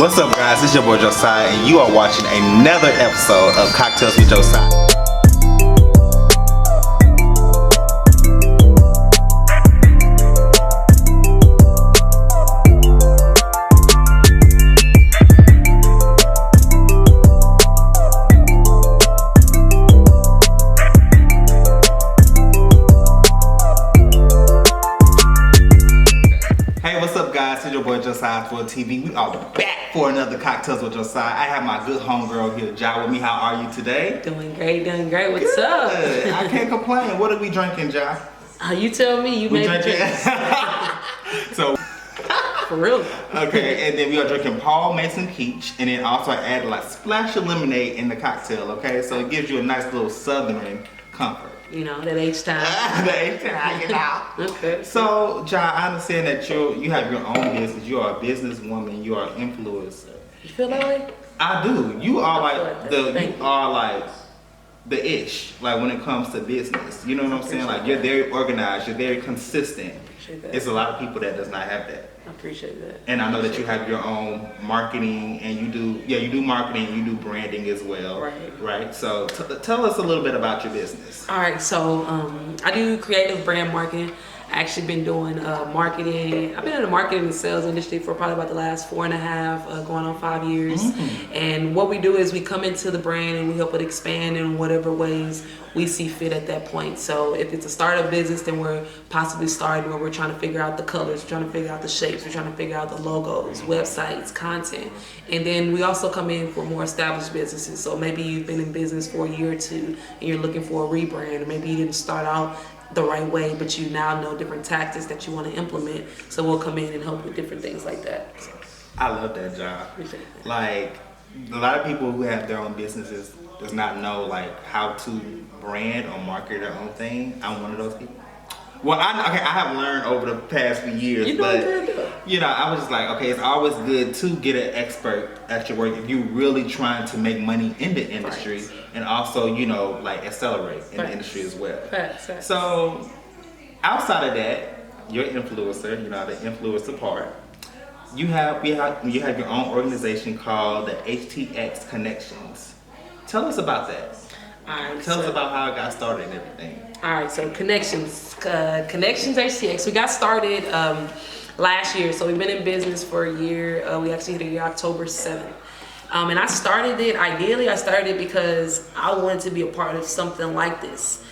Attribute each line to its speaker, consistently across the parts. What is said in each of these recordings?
Speaker 1: What's up, guys? It's your boy Josiah, and you are watching another episode of Cocktails with Josiah. It's your boy Josiah for TV. We are back for another Cocktails with Josiah. I have my good homegirl here, Ja, with me. How are you today?
Speaker 2: Doing great, doing great. What's
Speaker 1: good.
Speaker 2: Up?
Speaker 1: I can't complain. What are we drinking, Ja?
Speaker 2: You tell me. You made the drink.
Speaker 1: So,
Speaker 2: for real.
Speaker 1: Okay, and then we are drinking Paul Mason Peach, and then also I added like splash of lemonade in the cocktail. Okay, so it gives you a nice little southern comfort.
Speaker 2: You know, that H-time.
Speaker 1: The H-time, you know.
Speaker 2: Okay.
Speaker 1: So, Ja, I understand that you have your own business. You are a businesswoman. You are an influencer.
Speaker 2: You feel that way?
Speaker 1: I do. You are like the ish. Like when it comes to business, you know what I'm saying? Like you're very organized. You're very consistent. It's a lot of people that does not have that.
Speaker 2: I appreciate that.
Speaker 1: And I know that you have your own marketing, and you do marketing, you do branding as well. Right. So tell us a little bit about your business.
Speaker 2: All right. So I do creative brand marketing. I actually been doing marketing. I've been in the marketing and sales industry for probably about the last 4.5, going on 5 years. Mm-hmm. And what we do is we come into the brand and we help it expand in whatever ways we see fit at that point. So if it's a startup business, then we're possibly starting where we're trying to figure out the colors, we're trying to figure out the shapes, we're trying to figure out the logos, websites, content. And then we also come in for more established businesses. So maybe you've been in business for a year or two and you're looking for a rebrand, or maybe you didn't start out the right way, but you now know different tactics that you want to implement. So we'll come in and help with different things like that. So,
Speaker 1: I love that job.
Speaker 2: Appreciate that.
Speaker 1: Like a lot of people who have their own businesses does not know like how to brand or market their own thing. I'm one of those people. Well, I have learned over the past few years, but I was just like, okay, it's always good to get an expert at your work if you're really trying to make money in the industry, and also, like accelerate in the industry as well. So, outside of that, you're an influencer, the influencer part. You have your own organization called the HTX Connections. Tell us about that. Tell us about how it got started and everything.
Speaker 2: All right, so Connections HTX. We got started last year, so we've been in business for a year. We actually hit October 7th. And I started it because I wanted to be a part of something like this.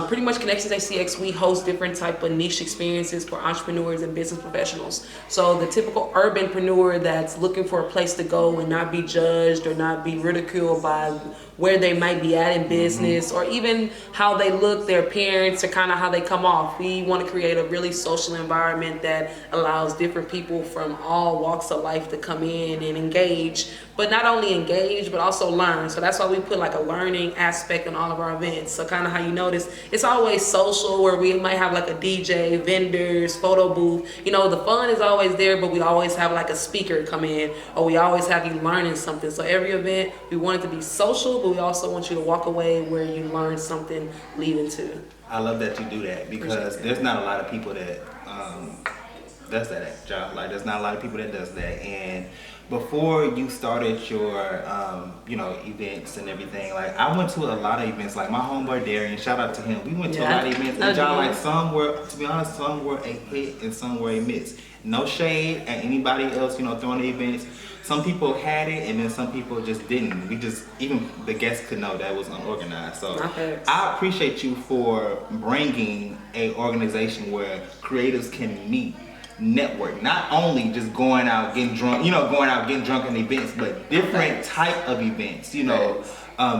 Speaker 2: Pretty much Connections HTX, we host different type of niche experiences for entrepreneurs and business professionals. So the typical urbanpreneur that's looking for a place to go and not be judged or not be ridiculed by where they might be at in business, or even how they look, their appearance, or kind of how they come off. We want to create a really social environment that allows different people from all walks of life to come in and engage, but not only engage, but also learn. So that's why we put like a learning aspect in all of our events. So kind of how you notice, it's always social, where we might have like a DJ, vendors, photo booth. The fun is always there, but we always have like a speaker come in, or we always have you learning something. So every event, we want it to be social, but we also want you to walk away where you learn something leading to.
Speaker 1: I love that you do that, because there's not a lot of people that does that job. Like there's not a lot of people that does that. And before you started your events and everything, like I went to a lot of events. Like my homeboy Darian, shout out to him. We went to a lot of events, and John, like some were, to be honest, some were a hit and some were a miss. No shade at anybody else, throwing the events. Some people had it, and then some people just didn't. Even the guests could know that was unorganized. So I appreciate you for bringing a organization where creatives can meet, network, not only just going out getting drunk, getting drunk in events, but different type of events,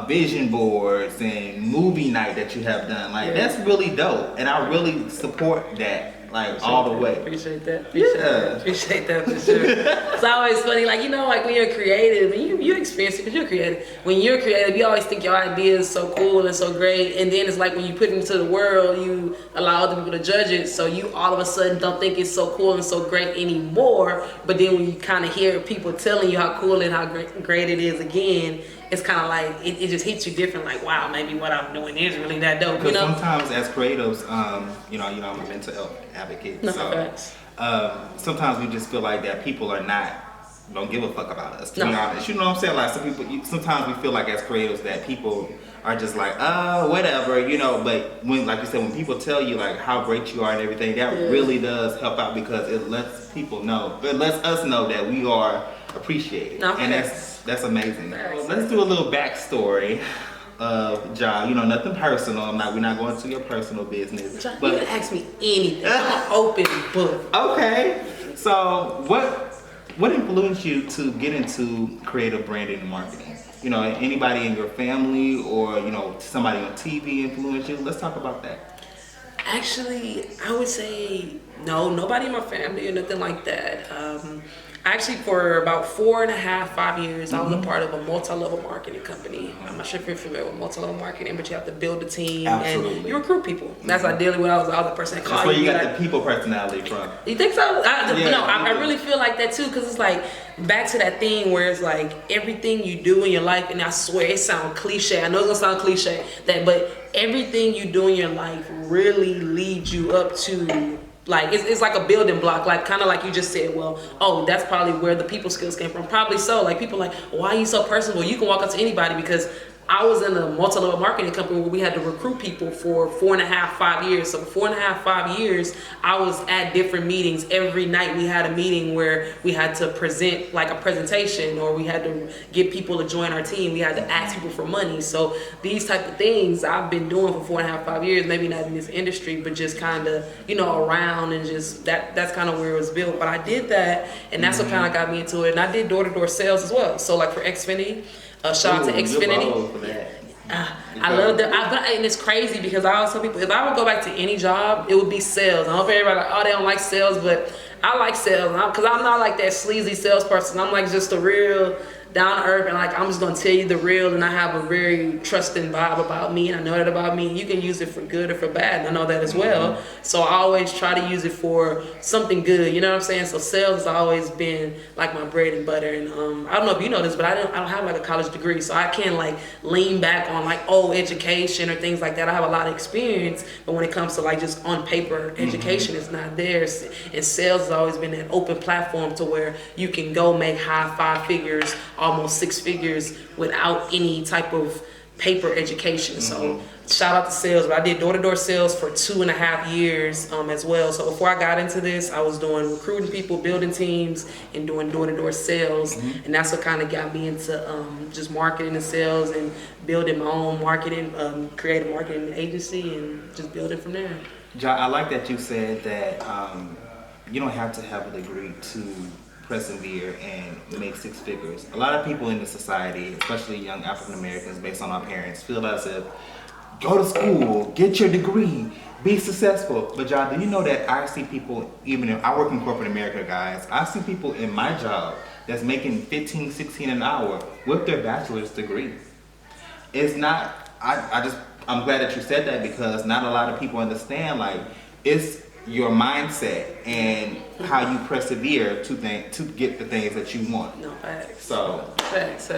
Speaker 1: vision boards and movie night that you have done. Like that's really dope, and I really support that. Like all the way.
Speaker 2: Appreciate that. Appreciate that for sure. It's always funny, like when you're creative, and you experience it because you're creative. When you're creative, you always think your idea is so cool and so great, and then it's like when you put it into the world, you allow other people to judge it, so you all of a sudden don't think it's so cool and so great anymore. But then when you kind of hear people telling you how cool and how great it is again, it's kind of like it just hits you different. Like, wow, maybe what I'm doing is really that dope.
Speaker 1: Because sometimes as creatives, I'm a mental health advocate. Sometimes we just feel like that people are not don't give a fuck about us, to
Speaker 2: No.
Speaker 1: be honest. You know what I'm saying? Like, some people, sometimes we feel like as creators that people are just like, whatever, you know. But when, like you said, when people tell you like how great you are and everything, that really does help out, because it lets people know, it lets us know that we are appreciated, and that's amazing. Let's do a little backstory of Ja. You know, nothing personal. We're not going to your personal business.
Speaker 2: Ja,
Speaker 1: but
Speaker 2: you can ask me anything. I'm an open book.
Speaker 1: Okay. So what influenced you to get into creative branding and marketing? You know, anybody in your family or, you know, somebody on TV influenced you? Let's talk about that.
Speaker 2: Actually, I would say no, nobody in my family or nothing like that. Actually, for about 4.5, 5 years, I was a part of a multi-level marketing company. I'm not sure if you're familiar with multi-level marketing, but you have to build a team and you recruit people. That's ideally what I was the person that called you.
Speaker 1: That's where you got the people personality from.
Speaker 2: You think so? I really feel like that too, because it's like back to that thing where it's like everything you do in your life, and I swear it sounds cliche. I know it's gonna sound cliche, but everything you do in your life really leads you up to. Like, it's like a building block, like kind of like you just said, well, oh, that's probably where the people skills came from. Probably so. Like, people like, why are you so personable? You can walk up to anybody, because I was in a multi-level marketing company where we had to recruit people for 4.5, 5 years. So 4.5, 5 years, I was at different meetings. Every night we had a meeting where we had to present like a presentation, or we had to get people to join our team. We had to ask people for money. So these type of things I've been doing for 4.5, 5 years, maybe not in this industry, but just kind of, you know, around, and just that's kind of where it was built. But I did that, and that's what kind of got me into it. And I did door-to-door sales as well. So like for Xfinity, shout out to Xfinity. I love that. And it's crazy because I always tell people, if I would go back to any job, it would be sales. I don't know if everybody like, oh, they don't like sales, but I like sales, because I'm not like that sleazy salesperson. I'm like just a real down to earth, and like I'm just gonna tell you the real, and I have a very trusting vibe about me, and I know that about me. You can use it for good or for bad, and I know that as well. So I always try to use it for something good, you know what I'm saying? So sales has always been like my bread and butter, and I don't know if you know this, but I don't have like a college degree, so I can't like lean back on like education or things like that. I have a lot of experience, but when it comes to like just on paper education, is not there. And sales has always been an open platform to where you can go make high 5 figures, almost 6 figures without any type of paper education. So shout out to sales. But I did door-to-door sales for 2.5 years as well. So before I got into this, I was doing recruiting people, building teams, and doing door-to-door sales. And that's what kind of got me into just marketing and sales, and building my own marketing, creative marketing agency, and just building from there.
Speaker 1: Ja, I like that you said that you don't have to have a degree to persevere and make 6 figures. A lot of people in the society, especially young African Americans, based on our parents, feel as if go to school, get your degree, be successful. But Ja, do you know that I see people, even if I work in corporate America, guys, I see people in my job that's making 15, 16 an hour with their bachelor's degree. It's not, I'm glad that you said that, because not a lot of people understand, like, it's your mindset and how you persevere to get the things that you want.
Speaker 2: No, facts.
Speaker 1: So
Speaker 2: facts.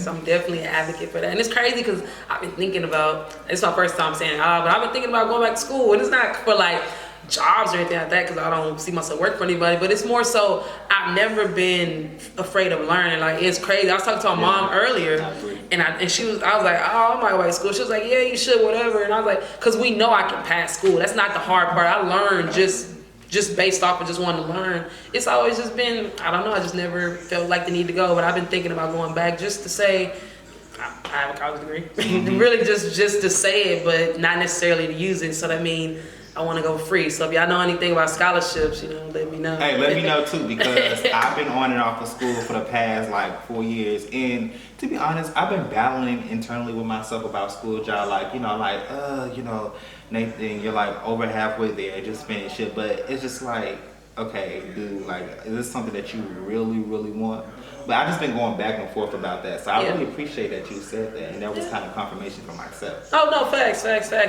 Speaker 2: I'm definitely an advocate for that. And it's crazy because I've been thinking about, it's my first time saying but I've been thinking about going back to school. And it's not for like jobs or anything like that, because I don't see myself work for anybody, but it's more so I've never been afraid of learning. Like, it's crazy. I was talking to my mom earlier, and I was like, oh, I might go to school. She was like, yeah, you should, whatever. And I was like, because we know I can pass school. That's not the hard part. I learned just based off of just wanting to learn. It's always just been, I don't know, I just never felt like the need to go, but I've been thinking about going back just to say I have a college degree. Really just to say it, but not necessarily to use it. So that means I want to go free. So if y'all know anything about scholarships, let me know.
Speaker 1: Hey, let me know too, because I've been on and off of school for the past like 4 years, and to be honest, I've been battling internally with myself about school, y'all. Like, Nathan, you're like over halfway there, just finish it. But it's just like, okay, dude, like, is this something that you really, really want? But I've just been going back and forth about that. So I really appreciate that you said that, and that was kind of confirmation for myself.
Speaker 2: Oh no, facts.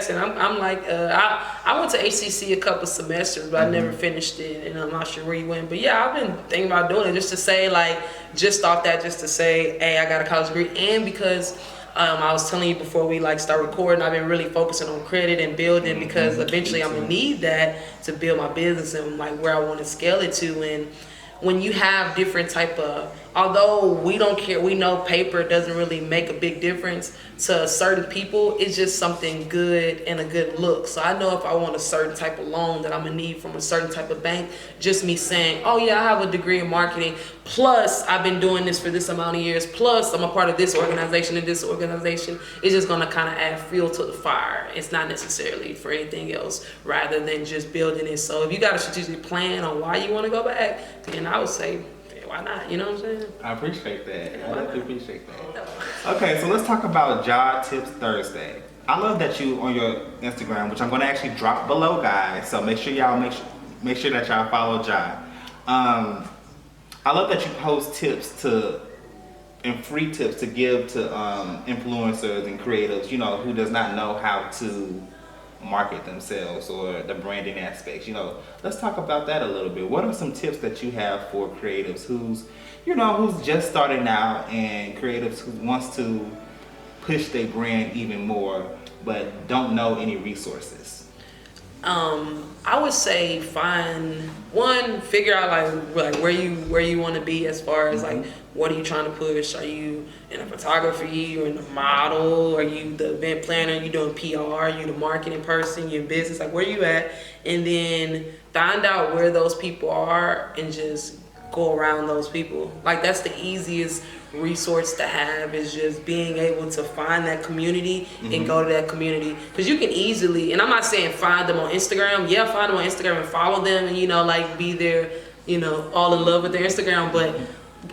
Speaker 2: And I'm like, I went to HCC a couple semesters, but I never finished it, and I'm not sure where you went. But yeah, I've been thinking about doing it just to say, like, just off that, just to say, hey, I got a college degree, and because I was telling you before we start recording, I've been really focusing on credit and building, because eventually I'm gonna need that to build my business and like where I want to scale it to. And when you have different type of, although we don't care, we know paper doesn't really make a big difference to certain people, it's just something good and a good look. So I know if I want a certain type of loan that I'm gonna need from a certain type of bank, just me saying, oh yeah, I have a degree in marketing, plus I've been doing this for this amount of years, plus I'm a part of this organization and this organization, it's just gonna kind of add fuel to the fire. It's not necessarily for anything else rather than just building it. So if you got a strategic plan on why you want to go back, then I would say, why not? You know what I'm saying?
Speaker 1: I appreciate that. I definitely appreciate that. Okay, so let's talk about Job Tips Thursday. I love that you on your Instagram, which I'm going to actually drop below, guys. So make sure y'all make sure that y'all follow Job. I love that you post tips and free tips to give to influencers and creatives, you know, who does not know how to market themselves or the branding aspects. You know, let's talk about that a little bit. What are some tips that you have for creatives who's just starting out and creatives who wants to push their brand even more but don't know any resources?
Speaker 2: I would say figure out like where you want to be as far as like what are you trying to push? Are you in a photography or in a model? Are you the event planner? Are you doing PR? Are you the marketing person? You in business? Like where you at? And then find out where those people are and just go around those people. Like that's the easiest resource to have, is just being able to find that community and go to that community. Because you can easily, and I'm not saying find them on Instagram. Yeah, find them on Instagram and follow them and, you know, like be there, you know, all in love with their Instagram. But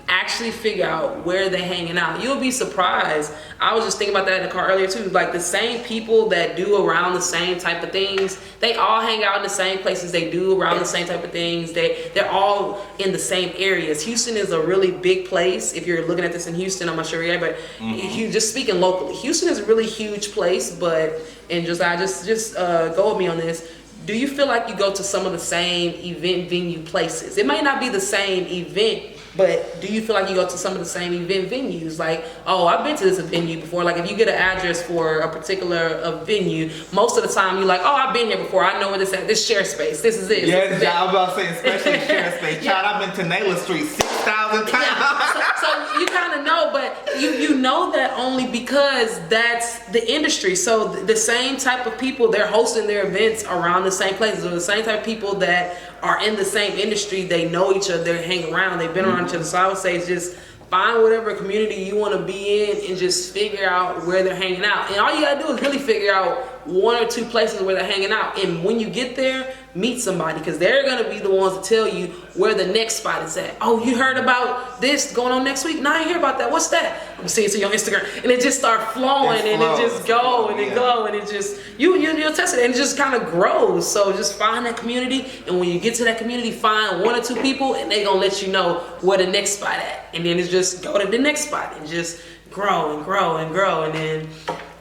Speaker 2: actually figure out where they're hanging out. You'll be surprised. I was just thinking about that in the car earlier too. Like the same people that do around the same type of things, they all hang out in the same places. They do around the same type of things. They're all in the same areas. Houston is a really big place. If you're looking at this in Houston, I'm not sure yet, but just speaking locally, Houston is a really huge place. But and just go with me on this. Do you feel like you go to some of the same event venue places? It might not be the same event, but do you feel like you go to some of the same event venues? Like, oh, I've been to this venue before. Like, if you get an address for a particular venue, most of the time you're like, oh, I've been here before. I know where this at. This share space. This is it.
Speaker 1: Yes, I was about to say, especially share space. Child, I've been to Naylor Street 6,000 times.
Speaker 2: Yeah. So you kind of know, but you know that only because that's the industry. So the same type of people, they're hosting their events around the same places, or the same type of people that are in the same industry, they know each other, they hang around, they've been around each other. So I would say just find whatever community you want to be in and just figure out where they're hanging out. And all you gotta do is really figure out one or two places where they're hanging out. And when you get there, meet somebody, because they're gonna be the ones to tell you where the next spot is at. Oh, you heard about this going on next week? No, I didn't hear about that. What's that? I'm seeing it to your Instagram, and it just start flowing, and it just go and it go, and it just you'll test it, and it just kind of grows. So just find that community, and when you get to that community, find one or two people, and they gonna let you know where the next spot at, and then it's just go to the next spot and just grow and grow and grow, and then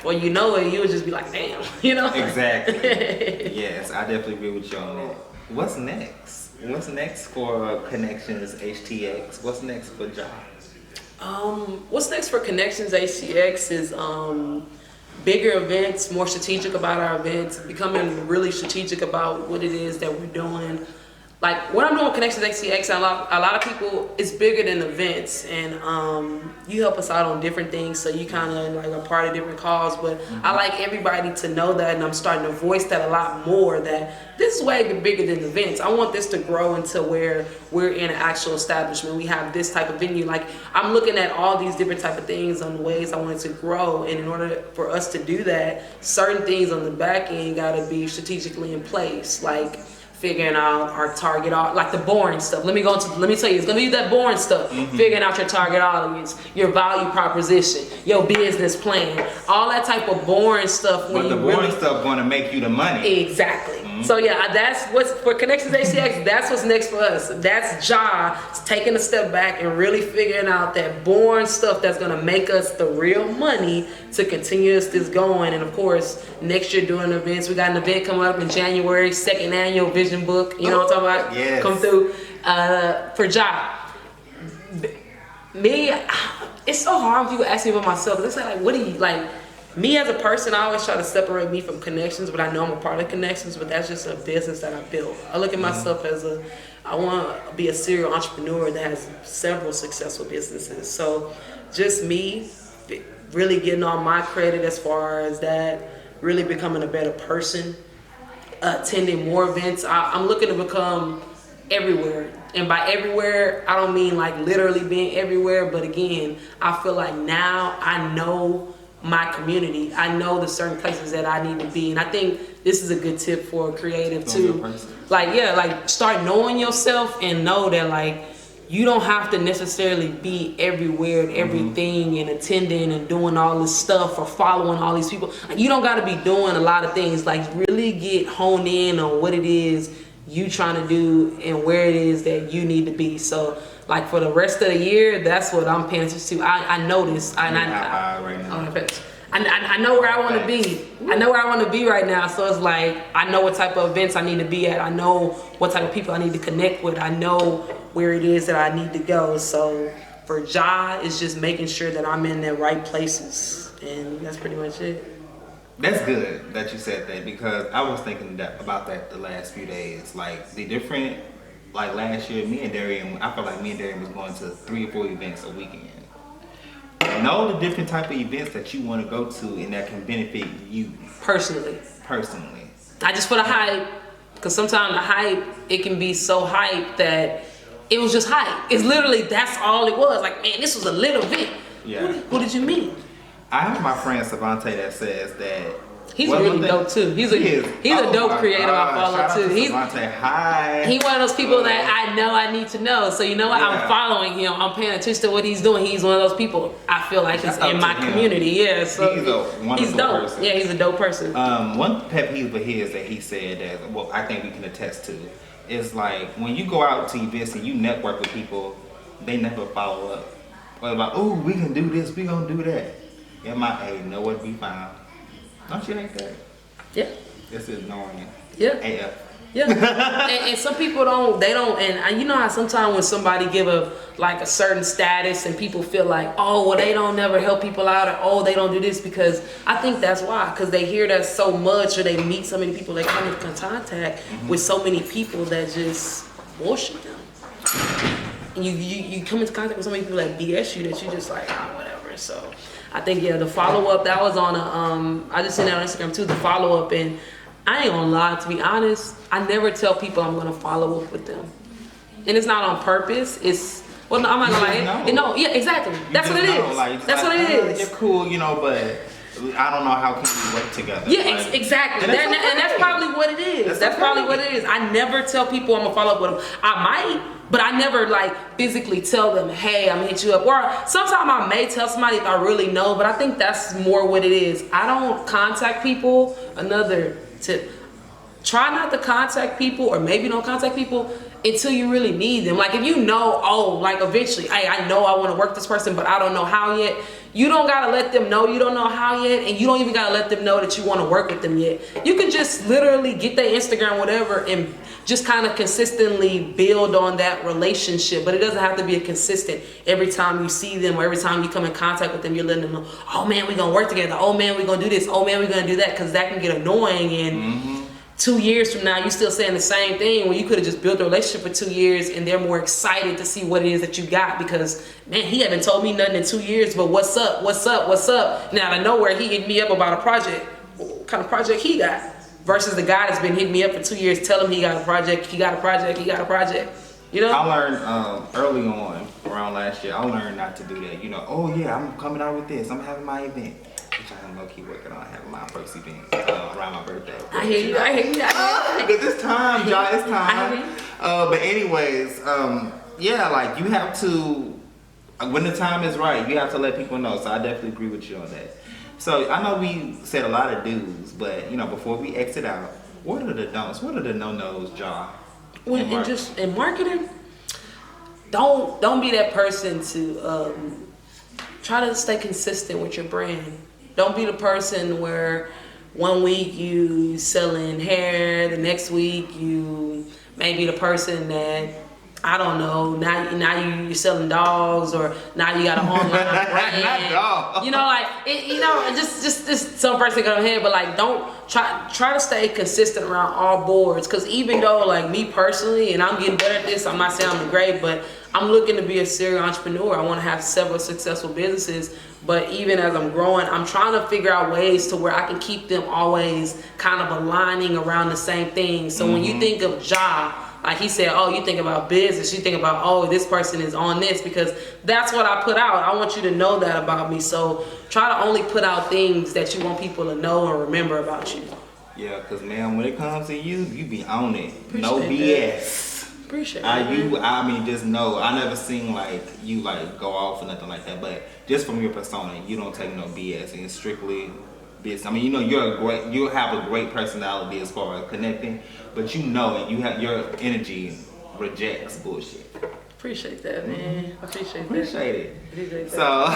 Speaker 2: well, you know it, you'll just be like, damn, you know? Exactly.
Speaker 1: Yes, I definitely agree with you on that. What's next? What's next for Connections HTX? What's next for Job?
Speaker 2: What's next for Connections HTX is bigger events, more strategic about our events, becoming really strategic about what it is that we're doing. Like what I'm doing with Connections HTX, a lot of people, it's bigger than events, and you help us out on different things, so you kind of like a part of different calls. But I like everybody to know that, and I'm starting to voice that a lot more, that this is way bigger than events. I want this to grow into where we're in an actual establishment. We have this type of venue. Like I'm looking at all these different type of things on the ways I want it to grow, and in order for us to do that, certain things on the back end got to be strategically in place, like figuring out our target, like the boring stuff. Let me tell you, it's gonna be that boring stuff. Figuring out your target audience, your value proposition, your business plan, all that type of boring stuff.
Speaker 1: But the boring stuff gonna make you the money.
Speaker 2: Exactly. So yeah, that's what's for Connections HTX. That's what's next for us. That's It's taking a step back and really figuring out that boring stuff that's gonna make us the real money to continue this going. And of course, next year doing events. We got an event coming up in January, 2nd annual Vision Book. You know what I'm talking about?
Speaker 1: Yes.
Speaker 2: Come through for Job. Me, it's so hard when people ask me about myself. It's like, what do you like? Me as a person, I always try to separate me from Connections, but I know I'm a part of Connections, but that's just a business that I built. I look at myself as I want to be a serial entrepreneur that has several successful businesses. So just me really getting all my credit as far as that, really becoming a better person, attending more events. I'm looking to become everywhere. And by everywhere, I don't mean like literally being everywhere, but again, I feel like now I know my community. I know the certain places that I need to be. And I think this is a good tip for a creative too. Like start knowing yourself and know that like you don't have to necessarily be everywhere and everything and attending and doing all this stuff or following all these people. You don't got to be doing a lot of things. Like really get honed in on what it is you trying to do and where it is that you need to be. So like for the rest of the year, that's what I'm paying attention to. I know this. I know where I want to be. I know where I want to be right now. So it's like, I know what type of events I need to be at. I know what type of people I need to connect with. I know where it is that I need to go. So for Ja, it's just making sure that I'm in the right places. And that's pretty much it.
Speaker 1: That's good that you said that, because I was thinking about that the last few days. Like the different, like last year, me and Darian, I felt like me and Darian was going to 3 or 4 events a weekend. Know the different type of events that you want to go to and that can benefit you personally.
Speaker 2: Not just for the hype, because sometimes the hype, it can be so hype that it was just hype. It's literally, that's all it was. Like, man, this was a lit event.
Speaker 1: Yeah.
Speaker 2: What did you mean?
Speaker 1: I have my friend Savante that says that
Speaker 2: he's really dope too. He's a dope creator I follow too. He's one of those people that I know I need to know. So you know what? I'm following him. I'm paying attention to what he's doing. He's one of those people I feel like is in my community. Yeah, so
Speaker 1: he's a wonderful person.
Speaker 2: Yeah, he's a dope person.
Speaker 1: One pet peeve of his that he said that, well, I think we can attest to, is like when you go out to events and you network with people, they never follow up. Well, like, oh, we can do this, we gonna do that. MIA, nowhere to be found. Don't you hate that?
Speaker 2: Yeah.
Speaker 1: This is annoying.
Speaker 2: Yeah.
Speaker 1: AF.
Speaker 2: Yeah. and some people don't, and you know how sometimes when somebody give a certain status and people feel like, oh, well, they don't never help people out, or oh, they don't do this, because I think that's why, because they hear that so much, or they meet so many people, they come into contact with so many people that just bullshit them. And you come into contact with so many people that BS you that you just like, whatever. So I think, the follow-up, that was on I just seen that on Instagram too, the follow-up, and I ain't gonna lie, to be honest, I never tell people I'm gonna follow up with them. And it's not on purpose, I'm not gonna lie. No, yeah, exactly. That's what it is. That's what it is.
Speaker 1: You're cool, but I don't know how can we work together.
Speaker 2: Yeah, exactly. And that's probably what it is. That's probably what it is. I never tell people I'm gonna follow up with them. I might, but I never physically tell them, hey, I'm gonna hit you up. Or sometimes I may tell somebody if I really know, but I think that's more what it is. I don't contact people. Another tip, try not to contact people, or maybe don't contact people until you really need them. Like if you know, eventually, hey, I know I wanna work this person, but I don't know how yet. You don't gotta let them know you don't know how yet, and you don't even gotta let them know that you wanna work with them yet. You can just literally get their Instagram, whatever, and just kind of consistently build on that relationship. But it doesn't have to be a consistent, every time you see them or every time you come in contact with them, you're letting them know, oh man, we're gonna work together. Oh man, we're gonna do this. Oh man, we're gonna do that. Because that can get annoying, and 2 years from now, you still saying the same thing when you could have just built a relationship for 2 years, and they're more excited to see what it is that you got, because man, he haven't told me nothing in 2 years, but what's up? Now out of nowhere, he hit me up about a project. What kind of project he got? Versus the guy that's been hitting me up for 2 years, telling him he got a project. You know?
Speaker 1: I learned early on, around last year, I learned not to do that. Oh yeah, I'm coming out with this. I'm having my event. Which I'm low-key working on having my first event around my birthday.
Speaker 2: I hear you.
Speaker 1: Because it's time, y'all. It's time. But anyways, you have to, when the time is right, you have to let people know. So I definitely agree with you on that. So I know we said a lot of do's, but before we exit out, what are the don'ts? What are the no-nos, y'all?
Speaker 2: In marketing, don't be that person to try to stay consistent with your brand. Don't be the person where 1 week you selling hair, the next week you may be the person that I don't know. Now you're selling dogs, or now you got an online brand.
Speaker 1: Not dog.
Speaker 2: You know, like just some person got ahead, but like don't try to stay consistent around all boards. Because even though like me personally, and I'm getting better at this, I'm not saying I'm great, but I'm looking to be a serial entrepreneur. I want to have several successful businesses. But even as I'm growing, I'm trying to figure out ways to where I can keep them always kind of aligning around the same thing. So when you think of like he said, oh, you think about business, you think about, oh, this person is on this, because that's what I put out. I want you to know that about me. So try to only put out things that you want people to know and remember about you.
Speaker 1: Yeah, because, man, when it comes to you be on it.
Speaker 2: Appreciate
Speaker 1: no BS.
Speaker 2: Appreciate
Speaker 1: it. I mean, just know, I never seen like you like go off or nothing like that, but just from your persona, you don't take no BS, and it's strictly business. I mean, you know, you have a great personality as far as connecting, but you know it. You have your energy rejects bullshit.
Speaker 2: Appreciate that, man.
Speaker 1: Appreciate it. So,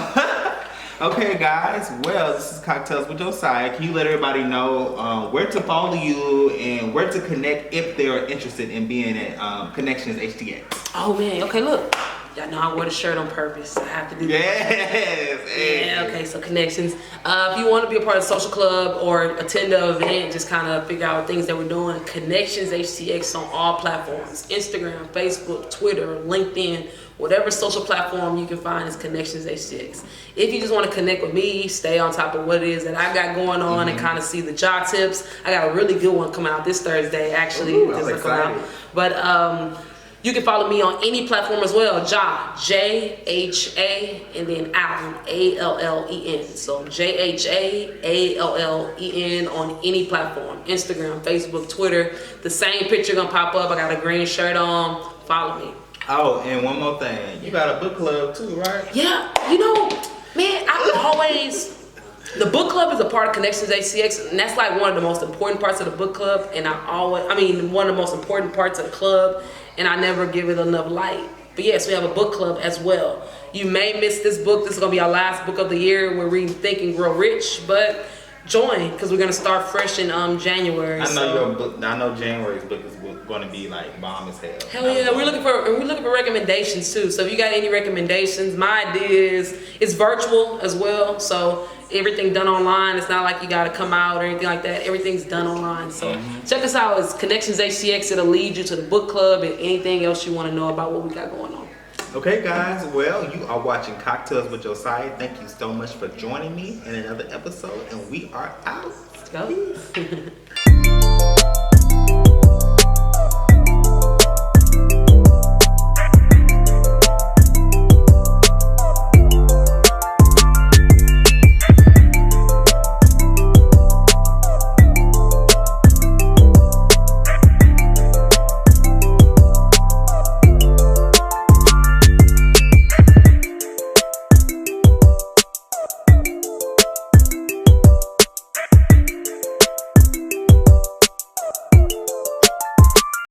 Speaker 1: okay, guys. Well, this is Cocktails with Josiah. Can you let everybody know where to follow you and where to connect if they're interested in being at Connections HTX?
Speaker 2: Oh man. Okay, look. Y'all know I wear the shirt on purpose. I have to do that.
Speaker 1: Yes.
Speaker 2: Yeah, okay, so Connections. If you want to be a part of the social club or attend the event, just kind of figure out things that we're doing, Connections HTX on all platforms. Instagram, Facebook, Twitter, LinkedIn, whatever social platform you can find is Connections HTX. If you just want to connect with me, stay on top of what it is that I got going on and kind of see the job tips. I got a really good one coming out this Thursday, actually.
Speaker 1: Ooh, I'm excited.
Speaker 2: But you can follow me on any platform as well. J-H-A, and then Allen, A-L-L-E-N. So J-H-A-A-L-L-E-N on any platform. Instagram, Facebook, Twitter. The same picture gonna pop up. I got a green shirt on. Follow me.
Speaker 1: Oh, and one more thing. You got a book club too, right?
Speaker 2: Yeah, you know, man, the book club is a part of Connections HCX, and that's like one of the most important parts of the book club. And one of the most important parts of the club, and I never give it enough light. But yes, we have a book club as well. You may miss this book. This is gonna be our last book of the year. We're reading Think and Grow Rich, but join, because we're gonna start fresh in January.
Speaker 1: I know your book. I know January's book is going to be like bomb as hell.
Speaker 2: Hell yeah, we're looking for recommendations too. So if you got any recommendations, my idea is it's virtual as well. So everything done online. It's not like you got to come out or anything like that. Everything's done online. So check us out. It's Connections HCX. It'll lead you to the book club and anything else you want to know about what we got going on.
Speaker 1: Okay, guys. Well, you are watching Cocktails with Josiah. Thank you so much for joining me in another episode, and we are out.
Speaker 2: Let's go.